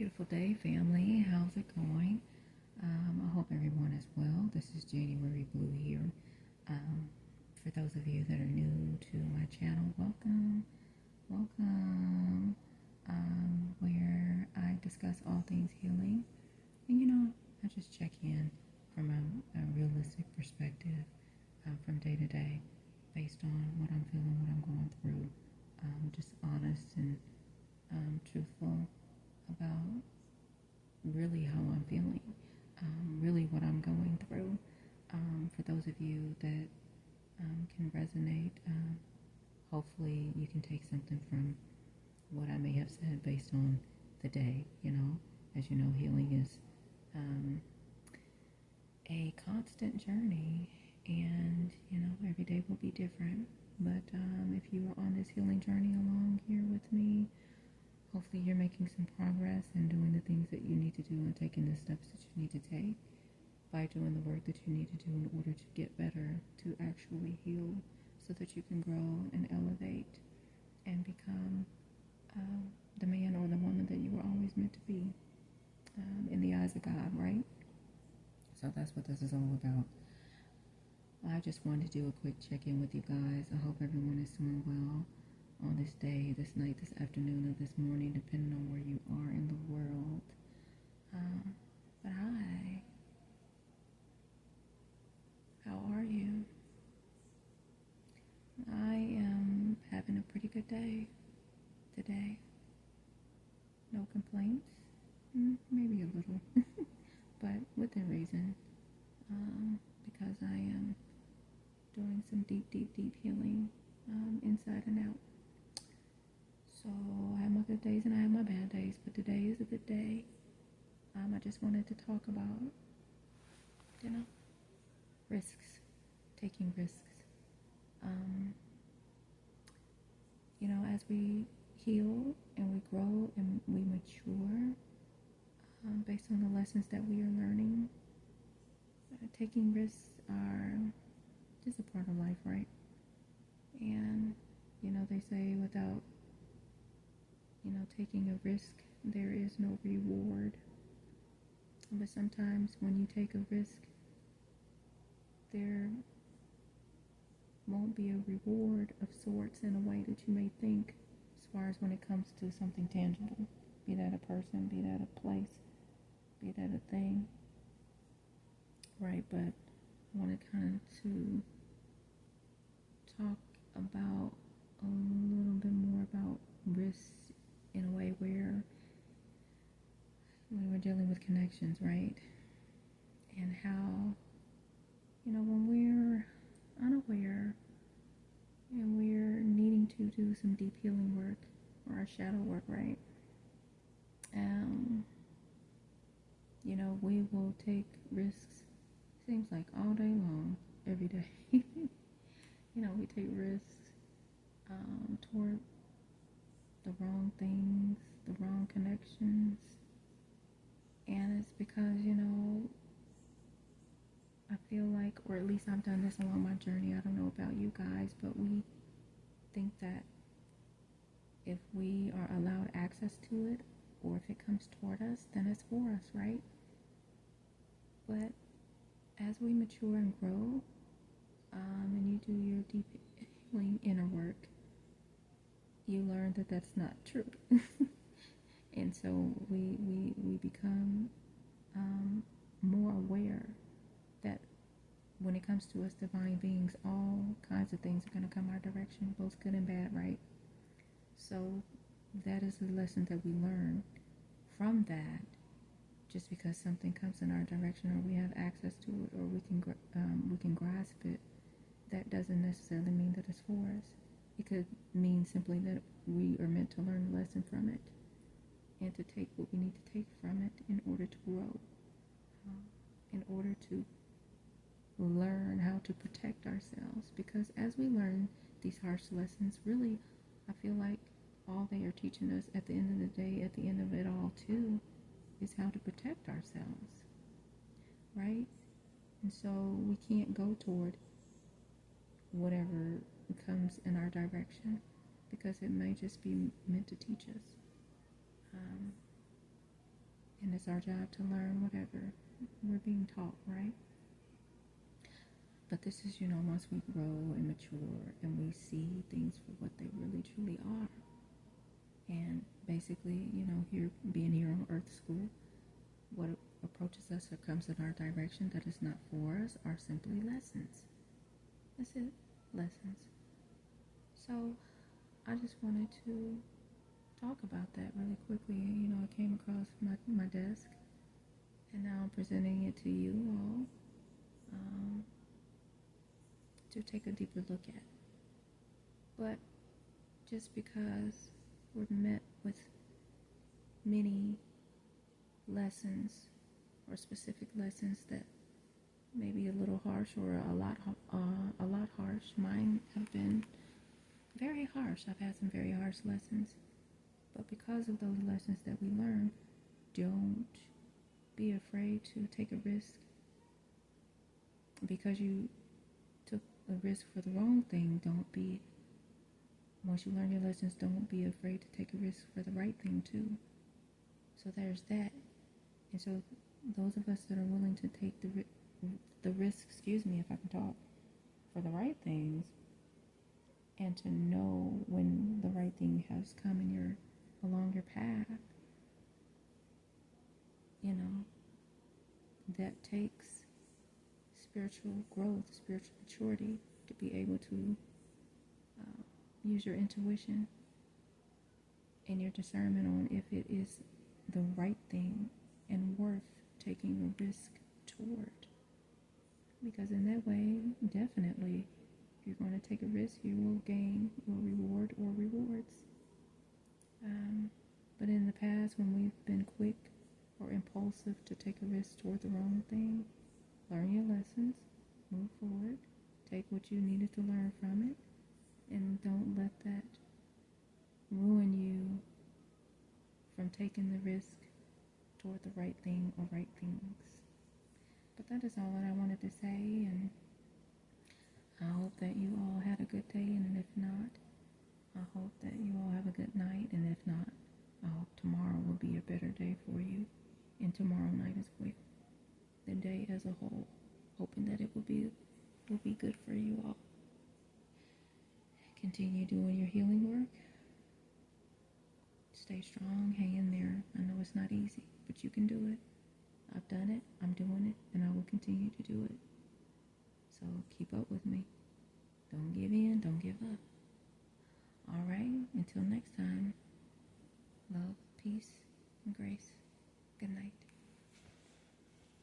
Beautiful day, family. How's it going? I hope everyone is well. This is January Blue here. For those of you that are new to my channel, welcome, welcome. Where I discuss all things healing, and I just check in from a realistic perspective from day to day, based on what I'm feeling, what I'm going through. Just honest and truthful about really how I'm feeling, really what I'm going through. For those of you that can resonate, hopefully you can take something from what I may have said based on the day. As you know, healing is a constant journey, and every day will be different. But if you are on this healing journey along here with me, hopefully you're making some progress and doing the things that you need to do and taking the steps that you need to take by doing the work that you need to do in order to get better, to actually heal so that you can grow and elevate and become the man or the woman that you were always meant to be in the eyes of God, right? So that's what this is all about. I just wanted to do a quick check-in with you guys. I hope everyone is doing well on this day, this night, this afternoon, or this morning, depending on where you are in the world. But hi, how are you? I am having a pretty good day today. No complaints, maybe a little, but within reason, because I am doing some deep, deep, deep healing inside and out. So I have my good days and I have my bad days, but today is a good day. I just wanted to talk about, risks, taking risks. As we heal and we grow and we mature, based on the lessons that we are learning, taking risks are just a part of life, right? And, they say without taking a risk, there is no reward. But sometimes when you take a risk, there won't be a reward of sorts in a way that you may think, as far as when it comes to something tangible, be that a person, be that a place, be that a thing, right? But I wanted kind of to talk about a little bit more about risks in a way where we're dealing with connections, right? And how, when we're unaware and we're needing to do some deep healing work or our shadow work, right? We will take risks, seems like all day long, every day. We take risks toward the wrong things, the wrong connections. And it's because, I feel like, or at least I've done this along my journey, I don't know about you guys, but we think that if we are allowed access to it, or if it comes toward us, then it's for us, right? But as we mature and grow, and you do your deep healing inner work, you learn that that's not true. And so we become more aware that when it comes to us divine beings, all kinds of things are going to come our direction, both good and bad, right? So that is the lesson that we learn from that. Just because something comes in our direction, or we have access to it, or we can grasp it, that doesn't necessarily mean that it's for us. It could mean simply that we are meant to learn a lesson from it, and to take what we need to take from it in order to grow, in order to learn how to protect ourselves. Because as we learn these harsh lessons, really, I feel like all they are teaching us at the end of the day, at the end of it all too, is how to protect ourselves, right? And so we can't go toward whatever comes in our direction, because it may just be meant to teach us. And it's our job to learn whatever we're being taught, right? But this is, once we grow and mature and we see things for what they really truly are. And basically, here being here on Earth School, what approaches us or comes in our direction that is not for us are simply lessons. That's it, lessons. So I just wanted to talk about that really quickly. It came across my desk, and now I'm presenting it to you all to take a deeper look at. But just because we're met with many lessons or specific lessons that may be a little harsh or a lot harsh. Mine have been very harsh. I've had some very harsh lessons. But because of those lessons that we learn, don't be afraid to take a risk. Because you took a risk for the wrong thing, once you learn your lessons, don't be afraid to take a risk for the right thing too. So there's that. And so those of us that are willing to take the risk, if I can talk, for the right things, and to know when the right thing has come along your path, that takes spiritual growth, spiritual maturity to be able to use your intuition and your discernment on if it is the right thing and worth taking a risk toward. Because in that way, definitely, if you're going to take a risk, you will gain your reward or rewards. But in the past, when we've been quick or impulsive to take a risk toward the wrong thing, learn your lessons, move forward, take what you needed to learn from it, and don't let that ruin you from taking the risk toward the right thing or right things. But that is all that I wanted to say, and I hope that you all had a good day, and if not, I hope that you all have a good night, and if not, I hope tomorrow will be a better day for you, and tomorrow night as well, the day as a whole, hoping that it will be good for you all. Continue doing your healing work. Stay strong, hang in there. I know it's not easy, but you can do it. I've done it, I'm doing it, and I will continue to do it. So keep up with me. Don't give in, don't give up. All right, until next time, love, peace, and grace.